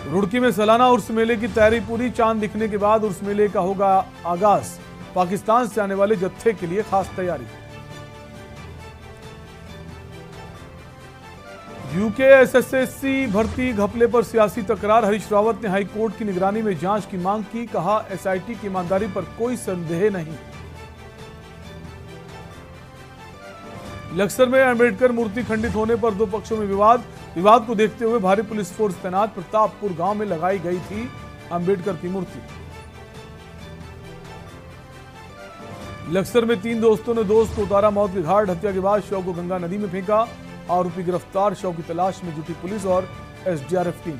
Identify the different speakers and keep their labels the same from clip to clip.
Speaker 1: रुड़की में सालाना उर्स मेले की तैयारी पूरी। चांद दिखने के बाद उर्स मेले का होगा आगाज। पाकिस्तान से आने वाले जत्थे के लिए खास तैयारी। यूके एसएससी भर्ती घपले पर सियासी तकरार। हरीश रावत ने हाईकोर्ट की निगरानी में जांच की मांग की। कहा, एसआईटी की ईमानदारी पर कोई संदेह नहीं। लक्सर में अंबेडकर मूर्ति खंडित होने पर दो पक्षों में विवाद को देखते हुए भारी पुलिस फोर्स तैनात। प्रतापपुर गांव में लगाई गई थी अंबेडकर की मूर्ति। लक्सर में 3 दोस्तों ने दोस्त को उतारा मौत के घाट। हत्या के बाद शव को गंगा नदी में फेंका। आरोपी गिरफ्तार। शव की तलाश में जुटी पुलिस और एसडीआरएफ टीम।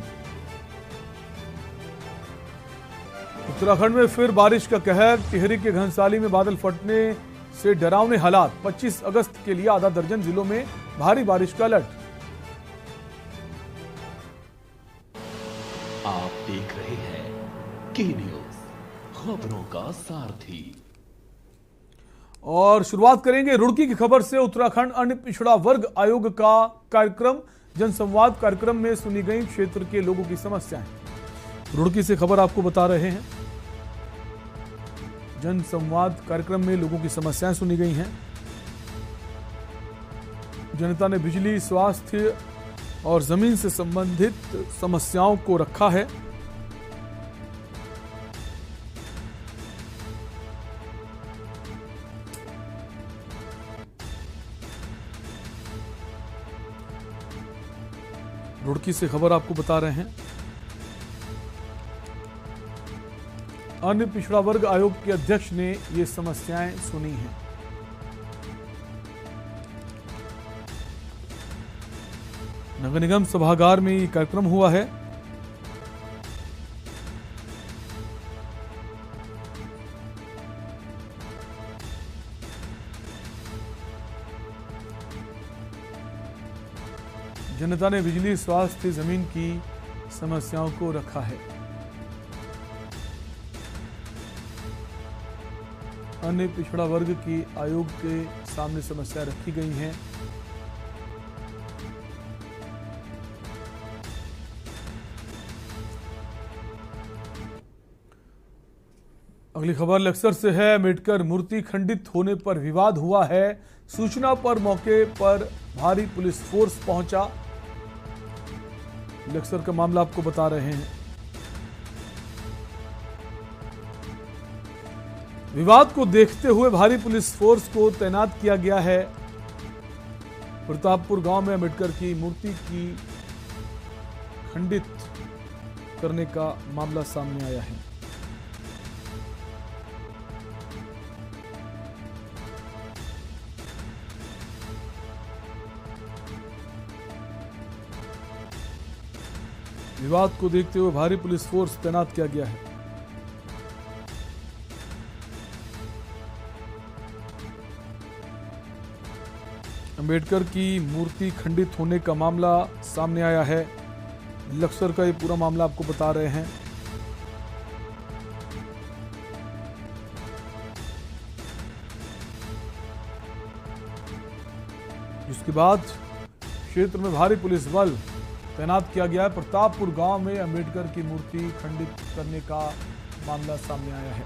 Speaker 1: उत्तराखंड में फिर बारिश का कहर। टिहरी के घनसाली में बादल फटने से डरावने हालात। 25 अगस्त के लिए आधा दर्जन जिलों में भारी बारिश का अलर्ट।
Speaker 2: आप देख रहे हैं के न्यूज, खबरों का सारथी।
Speaker 1: और शुरुआत करेंगे रुड़की की खबर से। उत्तराखंड अन्य पिछड़ा वर्ग आयोग का कार्यक्रम। जनसंवाद कार्यक्रम में सुनी गई क्षेत्र के लोगों की समस्याएं। रुड़की से खबर आपको बता रहे हैं। जनसंवाद कार्यक्रम में लोगों की समस्याएं सुनी गई हैं। जनता ने बिजली, स्वास्थ्य और जमीन से संबंधित समस्याओं को रखा है। रुड़की से खबर आपको बता रहे हैं। अन्य पिछड़ा वर्ग आयोग के अध्यक्ष ने ये समस्याएं सुनी हैं। नगर निगम सभागार में ये कार्यक्रम हुआ है। जनता ने बिजली, स्वास्थ्य, जमीन की समस्याओं को रखा है। अन्य पिछड़ा वर्ग की आयोग के सामने समस्या रखी गई हैं। अगली खबर लक्सर से है। अंबेडकर मूर्ति खंडित होने पर विवाद हुआ है। सूचना पर मौके पर भारी पुलिस फोर्स पहुंचा। लक्सर का मामला आपको बता रहे हैं। विवाद को देखते हुए भारी पुलिस फोर्स को तैनात किया गया है। प्रतापपुर गांव में अंबेडकर की मूर्ति की खंडित करने का मामला सामने आया है। विवाद को देखते हुए भारी पुलिस फोर्स तैनात किया गया है। अंबेडकर की मूर्ति खंडित होने का मामला सामने आया है। लक्सर का ये पूरा मामला आपको बता रहे हैं। इसके बाद क्षेत्र में भारी पुलिस बल तैनात किया गया है। प्रतापपुर गांव में अंबेडकर की मूर्ति खंडित करने का मामला सामने आया है।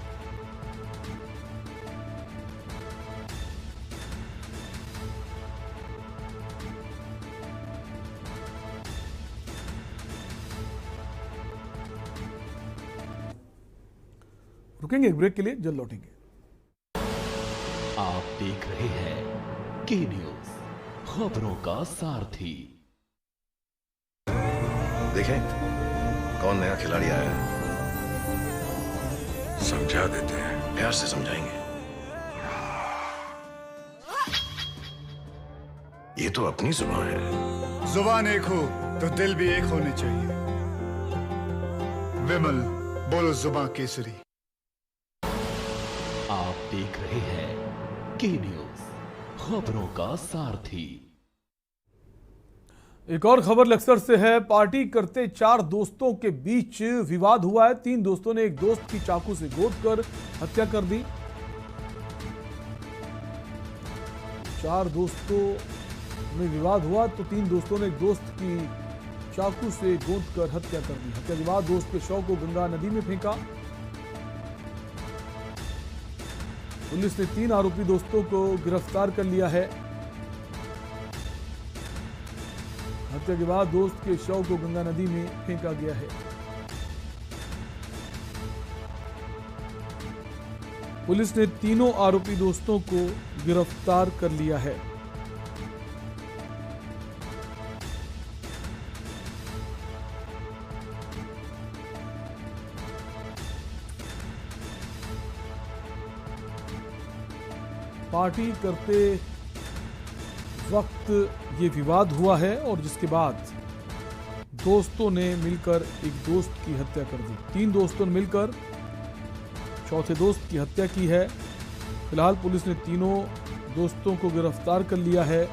Speaker 1: रुकेंगे एक ब्रेक के लिए, जल्द लौटेंगे।
Speaker 2: आप देख रहे हैं के न्यूज, खबरों का सारथी।
Speaker 3: देखें कौन नया खिलाड़ी आया है। समझा देते हैं, प्यार से समझाएंगे। ये तो अपनी जुबान है।
Speaker 4: जुबान एक हो तो दिल भी एक होने चाहिए। विमल बोलो जुबान केसरी।
Speaker 2: आप देख रहे हैं के न्यूज, खबरों का सारथी।
Speaker 1: एक और खबर लक्सर से है। पार्टी करते 4 दोस्तों के बीच विवाद हुआ है। 3 दोस्तों ने एक दोस्त की चाकू से गोद कर हत्या कर दी। 4 दोस्तों में विवाद हुआ तो 3 दोस्तों ने एक दोस्त की चाकू से गोंदकर हत्या कर दी। हत्या के बाद दोस्त के शव को गंगा नदी में फेंका। पुलिस ने 3 आरोपी दोस्तों को गिरफ्तार कर लिया है। हत्या के बाद दोस्त के शव को गंगा नदी में फेंका गया है। पुलिस ने तीनों आरोपी दोस्तों को गिरफ्तार कर लिया है। पार्टी करते वक्त ये विवाद हुआ है और जिसके बाद दोस्तों ने मिलकर एक दोस्त की हत्या कर दी। 3 दोस्तों ने मिलकर चौथे दोस्त की हत्या की है। फिलहाल पुलिस ने तीनों दोस्तों को गिरफ्तार कर लिया है।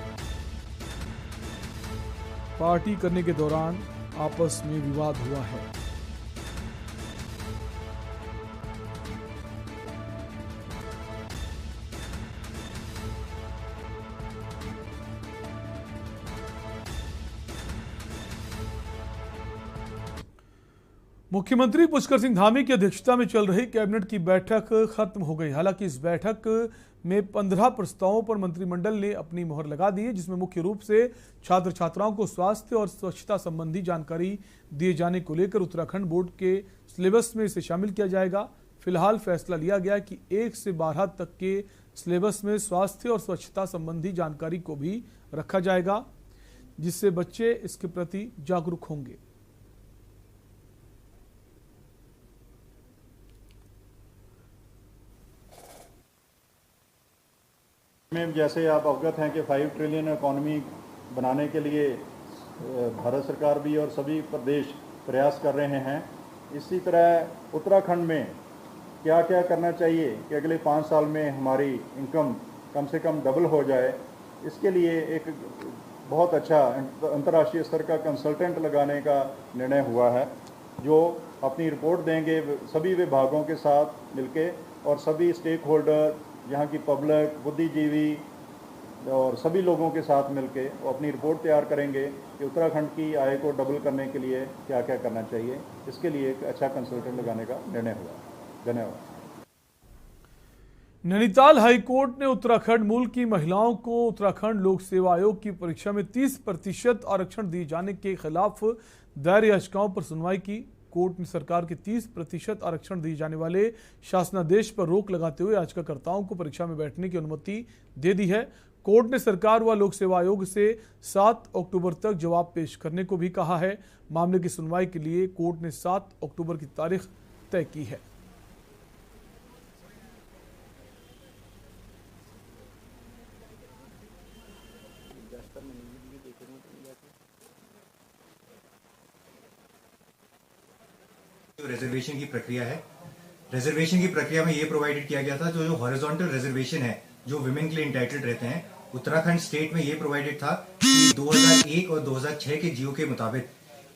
Speaker 1: पार्टी करने के दौरान आपस में विवाद हुआ है। मुख्यमंत्री पुष्कर सिंह धामी की अध्यक्षता में चल रही कैबिनेट की बैठक खत्म हो गई। हालांकि इस बैठक में 15 प्रस्तावों पर मंत्रिमंडल ने अपनी मोहर लगा दी है, जिसमें मुख्य रूप से छात्र छात्राओं को स्वास्थ्य और स्वच्छता संबंधी जानकारी दिए जाने को लेकर उत्तराखंड बोर्ड के सिलेबस में इसे शामिल किया जाएगा। फिलहाल फैसला लिया गया कि 1 से 12 तक के सिलेबस में स्वास्थ्य और स्वच्छता संबंधी जानकारी को भी रखा जाएगा, जिससे बच्चे इसके प्रति जागरूक होंगे।
Speaker 5: में जैसे आप अवगत हैं कि 5 ट्रिलियन इकॉनमी बनाने के लिए भारत सरकार भी और सभी प्रदेश प्रयास कर रहे हैं। इसी तरह उत्तराखंड में क्या क्या करना चाहिए कि अगले 5 साल में हमारी इनकम कम से कम डबल हो जाए। इसके लिए एक बहुत अच्छा अंतर्राष्ट्रीय स्तर का कंसल्टेंट लगाने का निर्णय हुआ है, जो अपनी रिपोर्ट देंगे सभी विभागों के साथ मिलके और सभी स्टेक होल्डर, यहाँ की पब्लिक, बुद्धिजीवी और सभी लोगों के साथ मिलके वो अपनी रिपोर्ट तैयार करेंगे कि उत्तराखंड की आय को डबल करने के लिए क्या क्या करना चाहिए। इसके लिए एक अच्छा कंसल्टेंट लगाने का निर्णय हुआ। धन्यवाद।
Speaker 1: नैनीताल हाईकोर्ट ने उत्तराखंड मूल की महिलाओं को उत्तराखंड लोक सेवा आयोग की परीक्षा में 30% आरक्षण दिए जाने के खिलाफ दायर याचिकाओं पर सुनवाई की। कोर्ट ने सरकार के 30% आरक्षण दिए जाने वाले शासनादेश पर रोक लगाते हुए याचिकाकर्ताओं को परीक्षा में बैठने की अनुमति दे दी है। कोर्ट ने सरकार व लोक सेवा आयोग से 7 अक्टूबर तक जवाब पेश करने को भी कहा है। मामले की सुनवाई के लिए कोर्ट ने 7 अक्टूबर की तारीख तय की है।
Speaker 6: रिजर्वेशन की प्रक्रिया है, रिजर्वेशन की प्रक्रिया में ये प्रोवाइडेड किया गया था जो हॉरिजॉन्टल रिजर्वेशन है जो विमेन के लिए इंटाइटल्ड रहते हैं, उत्तराखंड स्टेट में ये प्रोवाइडेड था कि 2001 और 2006 के जीओ के मुताबिक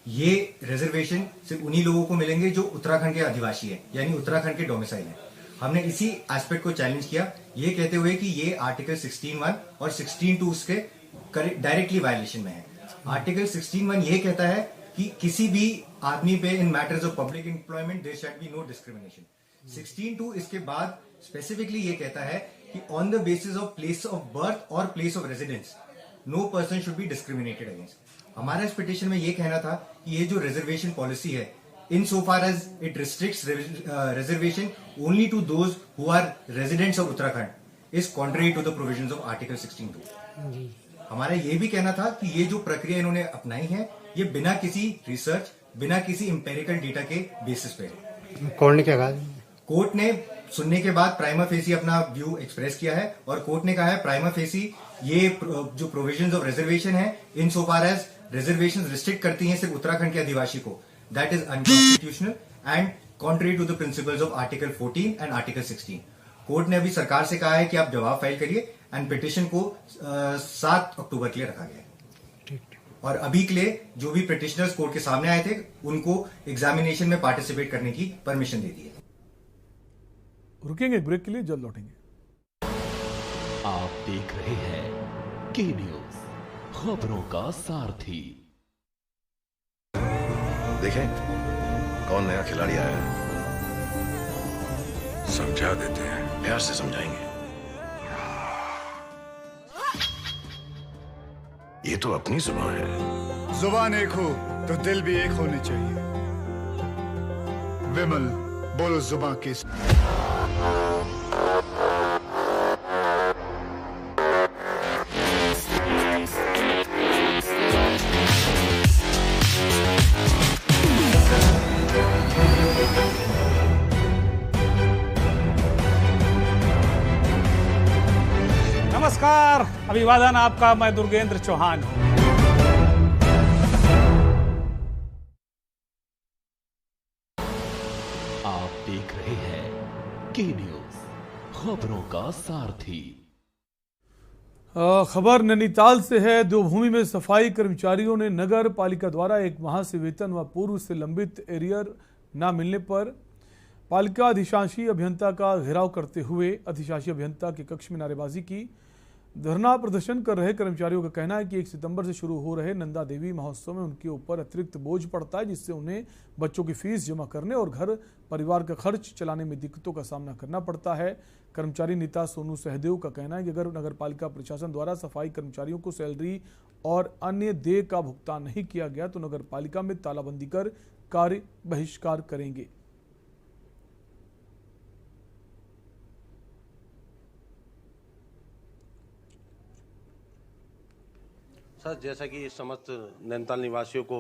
Speaker 6: ये रिजर्वेशन सिर्फ उन्हीं लोगों को मिलेंगे जो उत्तराखंड के आदिवासी है, यानी उत्तराखंड के डोमिसाइल है। हमने इसी एस्पेक्ट को चैलेंज किया, ये कहते हुए कि ये आर्टिकल 16(1) और 16(2) उसके डायरेक्टली वायलेशन में है। आर्टिकल 16(1) ये कहता है कि किसी भी आदमी पे in matters of public employment there shall be no discrimination. 16(2) इसके बाद स्पेसिफिकली ये कहता है कि on the basis of place of birth और place of residence no person should be discriminated against. हमारा इस पिटिशन में ये कहना था कि ये जो रिजर्वेशन पॉलिसी है, in so far as it restricts reservation only to those who are residents of Uttarakhand, is contrary to the provisions of article 16(2). हमारा ये भी कहना था कि ये जो प्रक्रिया इन्होंने अपनाई है ये बिना किसी रिसर्च, बिना किसी एम्पेरिकल डेटा के बेसिस पे है।
Speaker 7: कोर्ट ने क्या कहा?
Speaker 6: कोर्ट ने सुनने के बाद प्राइमा फेसी अपना व्यू एक्सप्रेस किया है और कोर्ट ने कहा है प्राइमा फेसी ये जो प्रोविजंस ऑफ रिजर्वेशन है in so far as reservation restrict करती हैं सिर्फ उत्तराखंड के आदिवासी को, that is unconstitutional and contrary to the principles of article 14 and article 16। Court ने अभी सरकार से कहा है कि आप जवाब फाइल करिए एंड पिटिशन को 7 अक्टूबर के लिए रखा गया है। और अभी के लिए जो भी पिटिशनर्स कोर्ट के सामने आए थे उनको एग्जामिनेशन में पार्टिसिपेट करने की परमिशन दे दी है।
Speaker 1: रुकेंगे ब्रेक के लिए, जल्द लौटेंगे।
Speaker 2: आप देख रहे हैं के न्यूज, खबरों का सारथी।
Speaker 3: देखें कौन नया खिलाड़ी आया है। समझा देते हैं, प्यार से समझाएंगे। ये तो अपनी जुबान है।
Speaker 4: जुबान एक हो तो दिल भी एक होने चाहिए। विमल, बोलो जुबां केसरी।
Speaker 7: नमस्कार, अभिवादन आपका। मैं दुर्गेंद्र चौहान हूं।
Speaker 2: आप देख रहे हैं के न्यूज, खबरों का सारथी।
Speaker 1: खबर नैनीताल से है। देवभूमि में सफाई कर्मचारियों ने नगर पालिका द्वारा 1 माह से वेतन व पूर्व से लंबित एरियर न मिलने पर पालिका अधिशासी अभियंता का घेराव करते हुए अधिशासी अभियंता के कक्ष में नारेबाजी की। धरना प्रदर्शन कर रहे कर्मचारियों का कहना है कि 1 सितंबर से शुरू हो रहे नंदा देवी महोत्सव में उनके ऊपर अतिरिक्त बोझ पड़ता है, जिससे उन्हें बच्चों की फीस जमा करने और घर परिवार का खर्च चलाने में दिक्कतों का सामना करना पड़ता है। कर्मचारी नेता सोनू सहदेव का कहना है कि अगर नगर पालिका प्रशासन द्वारा सफाई कर्मचारियों को सैलरी और अन्य देय का भुगतान नहीं किया गया तो नगर पालिका में तालाबंदी कर कार्य बहिष्कार करेंगे।
Speaker 8: सर, जैसा कि समस्त नैनीताल निवासियों को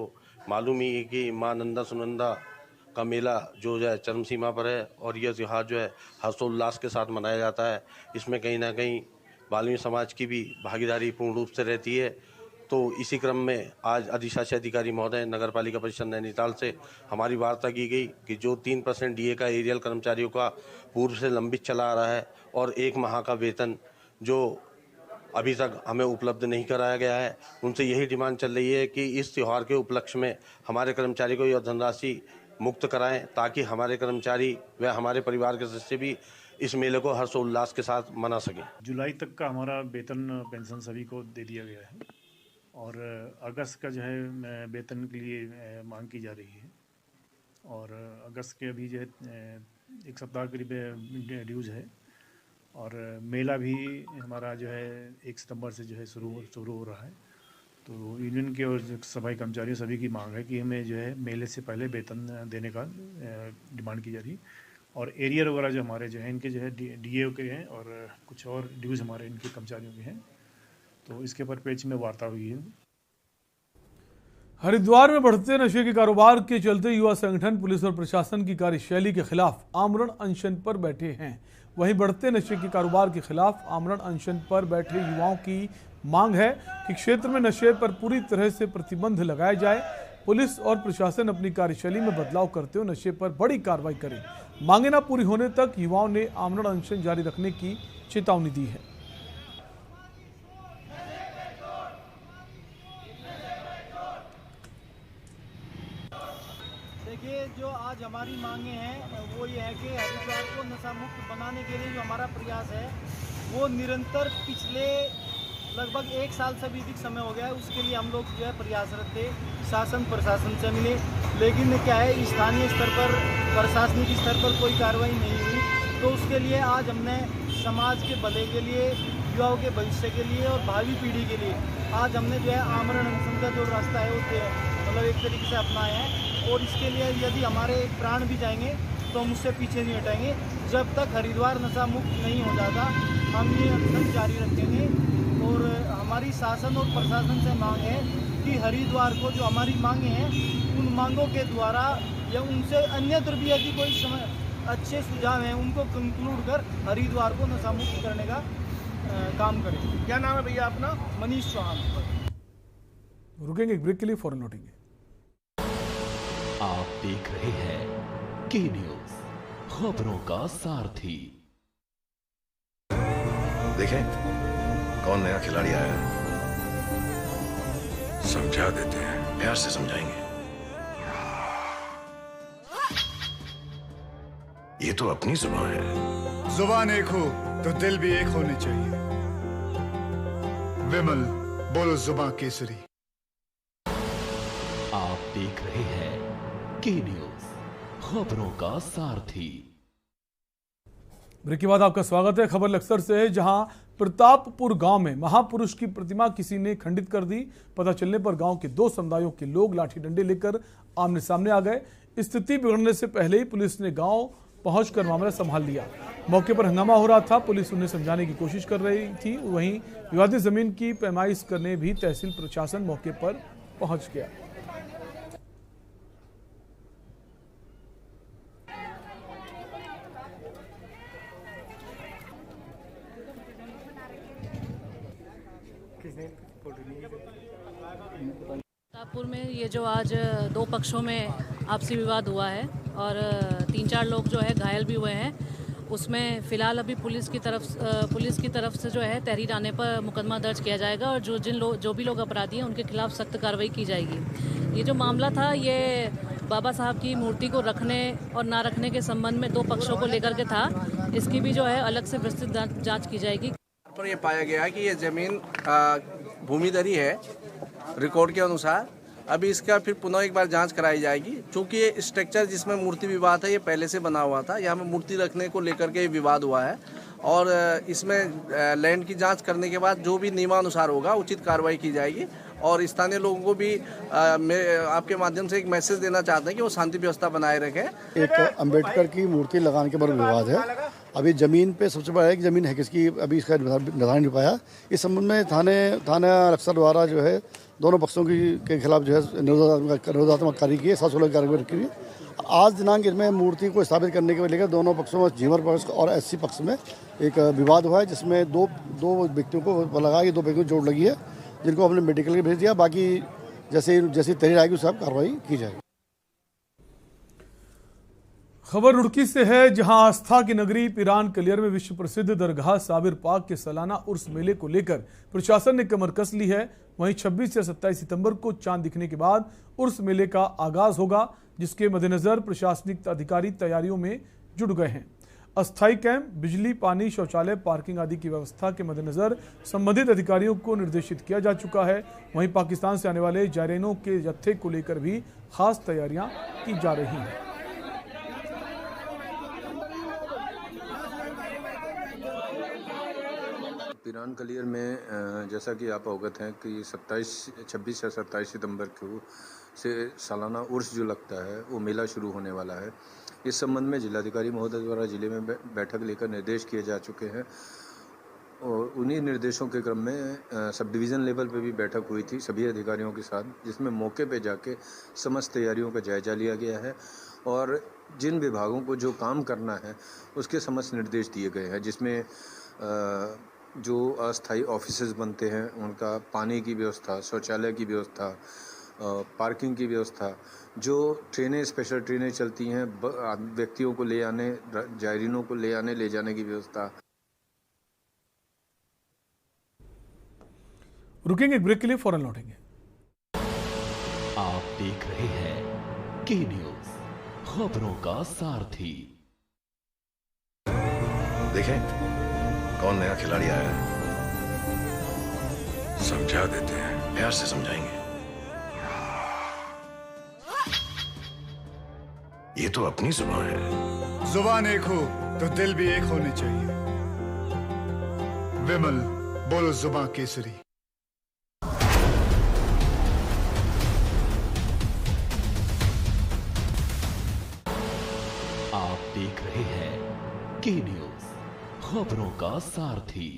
Speaker 8: मालूम ही है कि मां नंदा सुनंदा का मेला जो है चरम सीमा पर है और यह त्यौहार जो है हर्षोल्लास के साथ मनाया जाता है। इसमें कहीं ना कहीं बाल्मीकि समाज की भी भागीदारी पूर्ण रूप से रहती है। तो इसी क्रम में आज अधिशासी अधिकारी महोदय नगर पालिका परिषद नैनीताल से हमारी वार्ता की गई कि जो 3% डीए का एरियल कर्मचारियों का पूर्व से लंबित चला आ रहा है और 1 माह का वेतन जो अभी तक हमें उपलब्ध नहीं कराया गया है, उनसे यही डिमांड चल रही है कि इस त्यौहार के उपलक्ष्य में हमारे कर्मचारी को यह धनराशि मुक्त कराएं ताकि हमारे कर्मचारी व हमारे परिवार के सदस्य भी इस मेले को हर्षोल्लास के साथ मना सकें।
Speaker 9: जुलाई तक का हमारा वेतन पेंशन सभी को दे दिया गया है और अगस्त का जो है वेतन के लिए मांग की जा रही है और अगस्त के अभी जो है 1 सप्ताह करीब ड्यूज है और मेला भी हमारा जो है 1 सितंबर से जो है शुरू हो रहा है। तो यूनियन के और सफाई कर्मचारियों सभी की मांग है कि हमें जो है मेले से पहले वेतन देने का डिमांड की जा रही और एरियर वगैरह जो हमारे जो है इनके जो है डीए के हैं और कुछ और ड्यूज़ हमारे इनके कर्मचारियों के हैं। तो इसके परिप्रेक्ष्य में वार्ता हुई है।
Speaker 1: हरिद्वार में बढ़ते नशे के कारोबार के चलते युवा संगठन पुलिस और प्रशासन की कार्यशैली के खिलाफ आमरण अनशन पर बैठे हैं। वहीं बढ़ते नशे के कारोबार के खिलाफ आमरण अनशन पर बैठे युवाओं की मांग है कि क्षेत्र में नशे पर पूरी तरह से प्रतिबंध लगाया जाए। पुलिस और प्रशासन अपनी कार्यशैली में बदलाव करते हुए नशे पर बड़ी कार्रवाई करे। मांगे न पूरी होने तक युवाओं ने आमरण अनशन जारी रखने की चेतावनी दी है।
Speaker 10: देखिए, जो आज हमारी मांगे हैं वो ये है कि हरिद्वार को नशा मुक्त बनाने के लिए जो हमारा प्रयास है वो निरंतर पिछले लगभग 1 साल से भी अधिक समय हो गया है। उसके लिए हम लोग जो है प्रयासरत थे, शासन प्रशासन से मिले, लेकिन क्या है स्थानीय स्तर पर प्रशासनिक स्तर पर कोई कार्रवाई नहीं हुई। तो उसके लिए आज हमने समाज के भले के लिए, युवाओं के भविष्य के लिए और भावी पीढ़ी के लिए आज हमने जो है आमरण अनशन का जो रास्ता है वो मतलब एक तरीके से अपनाए हैं। और इसके लिए यदि हमारे प्राण भी जाएंगे तो हम उससे पीछे नहीं हटेंगे। जब तक हरिद्वार नशा मुक्त नहीं हो जाता हम ये अनशन जारी रखेंगे। और हमारी शासन और प्रशासन से मांग है कि हरिद्वार को जो हमारी मांगे हैं उन मांगों के द्वारा या उनसे अन्यत्र भी यदि कोई अच्छे सुझाव हैं उनको कंक्लूड कर हरिद्वार को नशा मुक्त करने का काम करें। क्या नाम है भैया अपना? मनीष चौहान।
Speaker 1: रुकेंगे एक ब्रेक के लिए, फौरन लौटेंगे।
Speaker 2: आप देख रहे हैं के न्यूज, खबरों का सारथी।
Speaker 3: देखें कौन नया खिलाड़ी आया है। समझा देते हैं, प्यार से समझाएंगे। ये तो अपनी जुबान है।
Speaker 4: जुबान एक हो तो दिल भी एक होने चाहिए। विमल, बोलो जुबां केसरी।
Speaker 2: आप देख रहे हैं के न्यूज, खबरों का सारथी।
Speaker 1: ब्रेक के बाद आपका स्वागत है। खबर लक्सर से है, जहां प्रतापपुर गांव में महापुरुष की प्रतिमा किसी ने खंडित कर दी। पता चलने पर गांव के दो समुदायों के लोग लाठी डंडे लेकर आमने सामने आ गए। स्थिति बिगड़ने से पहले ही पुलिस ने गांव पहुंचकर मामला संभाल लिया। मौके पर हंगामा हो रहा था, पुलिस उन्हें समझाने की कोशिश कर रही थी। वहीं विवादित जमीन की पैमाइश करने भी तहसील प्रशासन मौके पर पहुंच गया।
Speaker 11: प्रतापपुर में ये जो आज दो पक्षों में आपसी विवाद हुआ है और 3-4 लोग जो है घायल भी हुए हैं, उसमें फ़िलहाल अभी पुलिस की तरफ से जो है तहरीर आने पर मुकदमा दर्ज किया जाएगा और जो भी लोग अपराधी हैं उनके खिलाफ सख्त कार्रवाई की जाएगी। ये जो मामला था, ये बाबा साहब की मूर्ति को रखने और ना रखने के संबंध में दो पक्षों को लेकर के था। इसकी भी जो है अलग से विस्तृत जाँच की जाएगी।
Speaker 12: पर यह पाया गया कि ये ज़मीन भूमिधरी है रिकॉर्ड के अनुसार। अभी इसका फिर पुनः एक बार जांच कराई जाएगी, क्योंकि ये स्ट्रक्चर जिसमें मूर्ति विवाद है ये पहले से बना हुआ था। यहाँ में मूर्ति रखने को लेकर के विवाद हुआ है और इसमें लैंड की जांच करने के बाद जो भी नियमानुसार होगा उचित कार्रवाई की जाएगी। और स्थानीय लोगों को भी आपके माध्यम से एक मैसेज देना चाहते हैं कि वो शांति व्यवस्था बनाए रखें।
Speaker 13: एक अंबेडकर की मूर्ति लगाने के बारे में विवाद है। अभी जमीन पे सबसे बड़ा है कि जमीन है किसकी, अभी इसका निर्धारण नहीं पाया। इस संबंध में थाना लक्सर द्वारा जो है दोनों पक्षों के खिलाफ जो है निरोधात्मक कार्य की है, 716 कार्रवाई की। आज दिनांक इसमें मूर्ति को स्थापित करने के लेकर दोनों पक्षों में, झीमर पक्ष और एससी पक्ष में एक विवाद हुआ है, जिसमें दो व्यक्तियों को लगा के 2 व्यक्तियों को चोट लगी है, जिनको हमने मेडिकल के भेज दिया। बाकी जैसे तहरीर आएगी उससे कार्रवाई की जाएगी।
Speaker 1: खबर रुड़की से है, जहां आस्था की नगरी पिरान कलियर में विश्व प्रसिद्ध दरगाह साबिर पाक के सालाना उर्स मेले को लेकर प्रशासन ने कमर कस ली है। वहीं 26 से 27 सितंबर को चांद दिखने के बाद उर्स मेले का आगाज होगा, जिसके मद्देनजर प्रशासनिक अधिकारी तैयारियों में जुट गए हैं। अस्थायी कैंप, बिजली, पानी, शौचालय, पार्किंग आदि की व्यवस्था के मद्देनजर संबंधित अधिकारियों को निर्देशित किया जा चुका है। वहीं पाकिस्तान से आने वाले जायरीनों के जत्थे को लेकर भी खास तैयारियां की जा रही हैं।
Speaker 14: पिरान कलियर में जैसा कि आप अवगत हैं कि 26 या 27 सितंबर को से सालाना उर्स जो लगता है वो मेला शुरू होने वाला है। इस संबंध में जिलाधिकारी महोदय द्वारा जिले में बैठक लेकर निर्देश किए जा चुके हैं और उन्हीं निर्देशों के क्रम में सब डिवीज़न लेवल पे भी बैठक हुई थी सभी अधिकारियों के साथ, जिसमें मौके पे जाके समस्त तैयारियों का जायजा लिया गया है और जिन विभागों को जो काम करना है उसके समस्त निर्देश दिए गए हैं, जिसमें जो अस्थायी ऑफिसेज बनते हैं उनका पानी की व्यवस्था, शौचालय की व्यवस्था, पार्किंग की व्यवस्था, जो ट्रेनें स्पेशल ट्रेनें चलती हैं व्यक्तियों को ले आने, जायरीनों को ले आने ले जाने की व्यवस्था।
Speaker 1: रुकेंगे एक ब्रेक के लिए, फौरन लौटेंगे।
Speaker 2: आप देख रहे हैं के न्यूज, खबरों का सारथी।
Speaker 3: देखें कौन नया खिलाड़ी आया है, समझा देते हैं, प्यार से समझाएंगे। ये तो अपनी जुबान है।
Speaker 4: जुबान एक हो तो दिल भी एक होने चाहिए। विमल, बोलो जुबान केसरी।
Speaker 2: आप देख रहे हैं के न्यूज, खबरों का सारथी।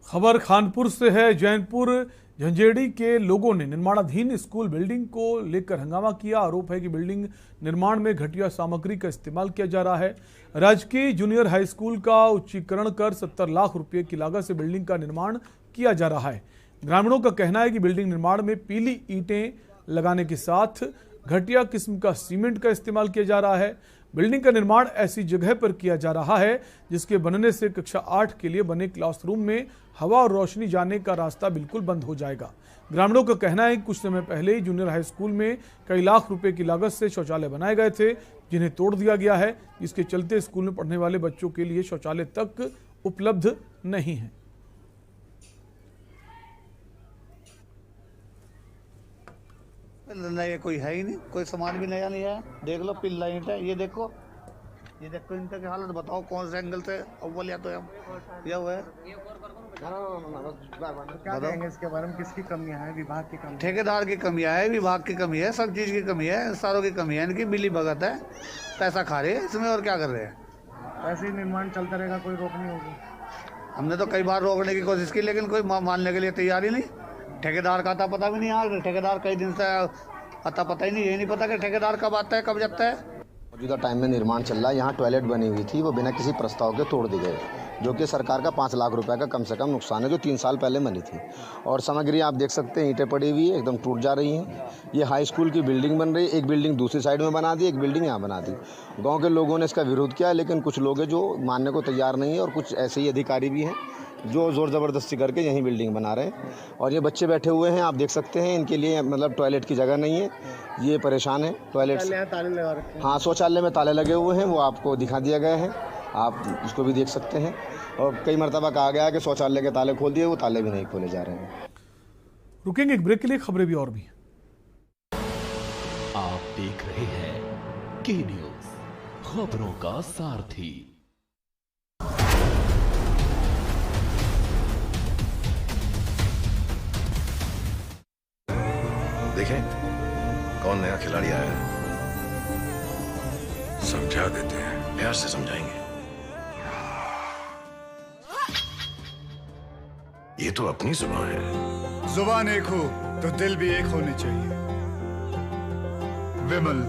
Speaker 1: खबर खानपुर से है। जैनपुर झंझेड़ी के लोगों ने निर्माणाधीन स्कूल बिल्डिंग को लेकर हंगामा किया। आरोप है कि बिल्डिंग निर्माण में घटिया सामग्री का इस्तेमाल किया जा रहा है। राजकीय जूनियर हाई स्कूल का उच्चीकरण कर 70 लाख रुपए की लागत से बिल्डिंग का निर्माण किया जा रहा है। ग्रामीणों का कहना है कि बिल्डिंग निर्माण में पीली ईंटें लगाने के साथ घटिया किस्म का सीमेंट का इस्तेमाल किया जा रहा है। बिल्डिंग का निर्माण ऐसी जगह पर किया जा रहा है जिसके बनने से कक्षा 8 के लिए बने क्लासरूम में हवा और रोशनी जाने का रास्ता बिल्कुल बंद हो जाएगा। ग्रामीणों का कहना है कि कुछ समय पहले ही जूनियर हाई स्कूल में कई लाख रुपए की लागत से शौचालय बनाए गए थे, जिन्हें तोड़ दिया गया है, जिसके चलते स्कूल में पढ़ने वाले बच्चों के लिए शौचालय तक उपलब्ध नहीं है।
Speaker 15: नया कोई है ही नहीं, कोई सामान भी नया नहीं है। देख लो पिल्ला ईंट है, ये देखो इनका की हालत बताओ, कौन से एंगल से अव्वल या तो या हुआ है।
Speaker 10: क्या कहेंगे इसके बारे में, किसकी कमियां हैं? विभाग की कमी,
Speaker 15: ठेकेदार की कमियां है, विभाग की कमी है, सब चीज़ की कमी है, सारों की कमी है। इनकी मिली भगत है, पैसा खा रहे हैं इसमें, और क्या कर रहे हैं।
Speaker 10: ऐसे ही निर्माण चलता रहेगा, कोई रोक नहीं होगी।
Speaker 15: हमने तो कई बार रोकने की कोशिश की, लेकिन कोई मानने के लिए तैयार ही नहीं। ठेकेदार का आता पता भी नहीं, आज ठेकेदार कई दिन से आता पता ही नहीं, यही नहीं पता कि ठेकेदार कब आता है कब जाता है।
Speaker 16: मौजूदा टाइम में निर्माण चल रहा है, यहाँ टॉयलेट बनी हुई थी, वो बिना किसी प्रस्ताव के तोड़ दी गई, जो कि सरकार का 5 लाख रुपए का कम से कम नुकसान है, जो 3 साल पहले बनी थी। और सामग्री आप देख सकते हैं, ईंटें पड़ी हुई है, एकदम टूट जा रही हैं। ये हाई स्कूल की बिल्डिंग बन रही है, एक बिल्डिंग दूसरी साइड में बना दी, एक बिल्डिंग यहाँ बना दी। गाँव के लोगों ने इसका विरोध किया, लेकिन कुछ लोग हैं जो मानने को तैयार नहीं है, और कुछ ऐसे ही अधिकारी भी हैं जो ज़ोर ज़बरदस्ती करके यहीं बिल्डिंग बना रहे हैं। और ये बच्चे बैठे हुए हैं, आप देख सकते हैं, इनके लिए मतलब टॉयलेट की जगह नहीं है, ये परेशान है टॉयलेट से।
Speaker 10: ताले लगा रखे हैं।
Speaker 16: हाँ, शौचालय में ताले लगे हुए हैं, वो आपको दिखा दिया गया है, आप उसको भी देख सकते हैं। और कई मरतबा कहा गया है कि शौचालय के ताले खोल दिए, वो ताले भी नहीं खोले जा रहे हैं।
Speaker 1: रुकेंगे एक ब्रेक के लिए, खबरें भी और भी।
Speaker 2: आप देख रहे हैं के न्यूज़, खबरों का सारथी।
Speaker 3: देखें कौन नया खिलाड़ी आया है, समझा देते हैं, प्यार से समझाएंगे। ये तो अपनी जुबान है।
Speaker 4: जुबान एक हो तो दिल भी एक होने चाहिए। विमल,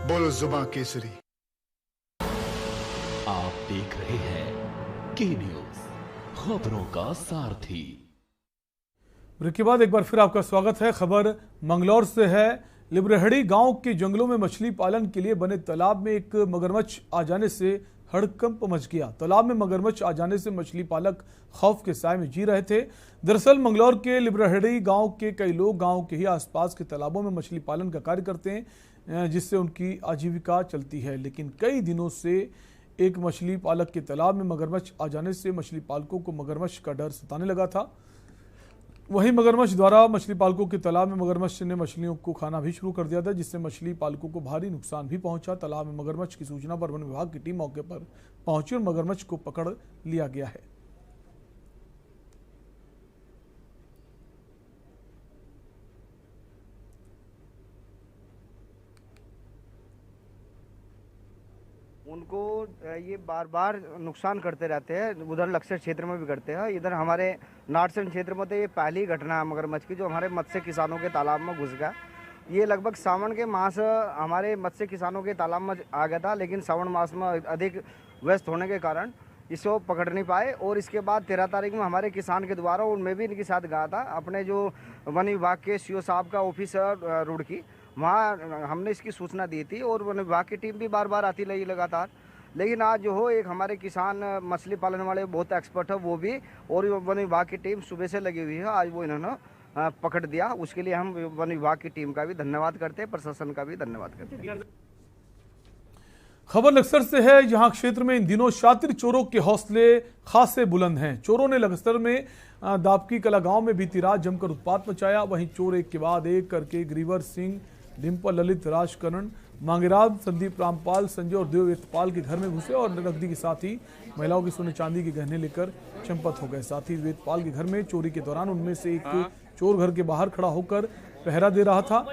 Speaker 4: बोलो जुबान केसरी।
Speaker 2: आप देख रहे हैं के न्यूज़, खबरों का सारथी।
Speaker 1: ब्रेक के बाद एक बार फिर आपका स्वागत है। खबर मंगलौर से है। लिब्रहड़ी गांव के जंगलों में मछली पालन के लिए बने तालाब में एक मगरमच्छ आ जाने से हड़कंप मच गया। तालाब में मगरमच्छ आ जाने से मछली पालक खौफ के साए में जी रहे थे। दरअसल मंगलौर के लिब्रहड़ी गांव के कई लोग गांव के ही आसपास के तालाबों में मछली पालन का कार्य करते हैं, जिससे उनकी आजीविका चलती है। लेकिन कई दिनों से एक मछली पालक के तालाब में मगरमच्छ आ जाने से मछली पालकों को मगरमच्छ का डर सताने लगा था। वहीं मगरमच्छ द्वारा मछली पालकों के तालाब में मगरमच्छ ने मछलियों को खाना भी शुरू कर दिया था, जिससे मछली पालकों को भारी नुकसान भी पहुंचा। तालाब में मगरमच्छ की सूचना पर वन विभाग की टीम मौके पर पहुंची और मगरमच्छ को पकड़ लिया गया है।
Speaker 17: उनको ये बार बार नुकसान करते रहते हैं, उधर लक्सर क्षेत्र में भी करते हैं, इधर हमारे नाटसन क्षेत्र में तो ये पहली घटना है मगरमच्छ की, जो हमारे मत्स्य किसानों के तालाब में घुस गया। ये लगभग सावन के मास हमारे मत्स्य किसानों के तालाब में आ गया था, लेकिन सावन मास में अधिक व्यस्त होने के कारण इसको पकड़ नहीं पाए। और इसके बाद 13 तारीख में हमारे किसान के द्वारा, उनमें भी इनके साथ गया था, अपने जो वन विभाग के सीओ साहब का ऑफिस है रुड़की, वहाँ हमने इसकी सूचना दी थी और वन विभाग की टीम भी बार बार आती रही लगातार। लेकिन आज जो हो एक हमारे किसान मछली पालन वाले बहुत एक्सपर्ट है, वो भी और वन विभाग की टीम सुबह से लगी हुई है, आज वो इन्होंने पकड़ दिया। उसके लिए हम वन विभाग की टीम का भी धन्यवाद करते हैं, प्रशासन का भी धन्यवाद करते हैं।
Speaker 1: खबर लक्सर से है, जहां क्षेत्र में इन दिनों शातिर चोरों के हौसले खासे बुलंद हैं। चोरों ने लक्सर में दापकी कला गांव में बीती रात जमकर उत्पात मचाया। वहीं चोर एक के बाद एक करके गिरिवर सिंह, डिम्पल, ललित, राजकरण, मांगेराम, संदीप, रामपाल, संजय और देववेतपाल के घर में घुसे और नकदी के साथ ही महिलाओं के सोने चांदी के गहने लेकर चंपत हो गए। साथ ही वेतपाल के घर में चोरी के दौरान उनमें से एक चोर घर के बाहर खड़ा होकर पहरा दे रहा था।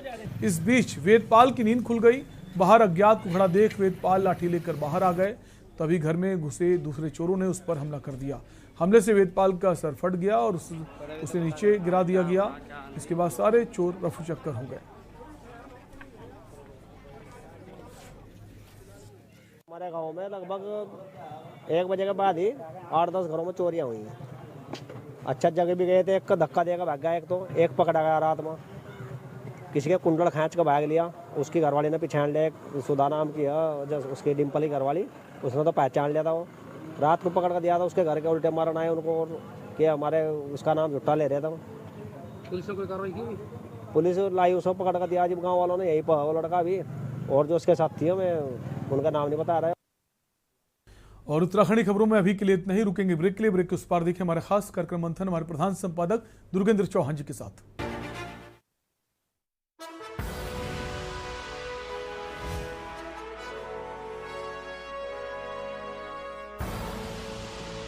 Speaker 1: इस बीच वेतपाल की नींद खुल गई। बाहर अज्ञात को खड़ा देख वेतपाल लाठी लेकर बाहर आ गए। तभी घर में घुसे दूसरे चोरों ने उस पर हमला कर दिया। हमले से वेतपाल का सर फट गया और उसे नीचे गिरा दिया गया। इसके बाद सारे चोर रफू चक्कर हो गए।
Speaker 18: हमारे गांव में लगभग 1 बजे के बाद ही 8-10 घरों में चोरियां हुई हैं। अच्छा जगह भी गए थे, एक का धक्का देकर भाग गया, एक पकड़ा गया रात में, किसी के कुंडल खींच कर भाग लिया। उसकी घरवाली ने पहचान लिया, सुधा नाम की है उसकी डिम्पल की घरवाली, उसने तो पहचान लिया था। वो रात को पकड़ कर दिया था, उसके घर के उल्टे मारन आए उनको कि हमारे उसका नाम झुट्टा ले रहे थे।
Speaker 19: पुलिस ने कोई कार्रवाई की?
Speaker 18: पुलिस लाई, उसको पकड़ कर दिया। जब गाँव वालों ने यही वो लड़का भी और जो उसके साथ थी, मैं उनका नाम नहीं बता रहा है।
Speaker 1: और उत्तराखंडी खबरों में अभी के लिए इतना ही। रुकेंगे ब्रेक के लिए। ब्रेक के उस पार देखें हमारे खास कार्यक्रम मंथन हमारे प्रधान संपादक दुर्गेंद्र चौहान जी के साथ।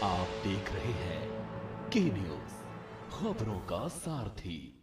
Speaker 2: आप देख रहे हैं के न्यूज, खबरों का सारथी।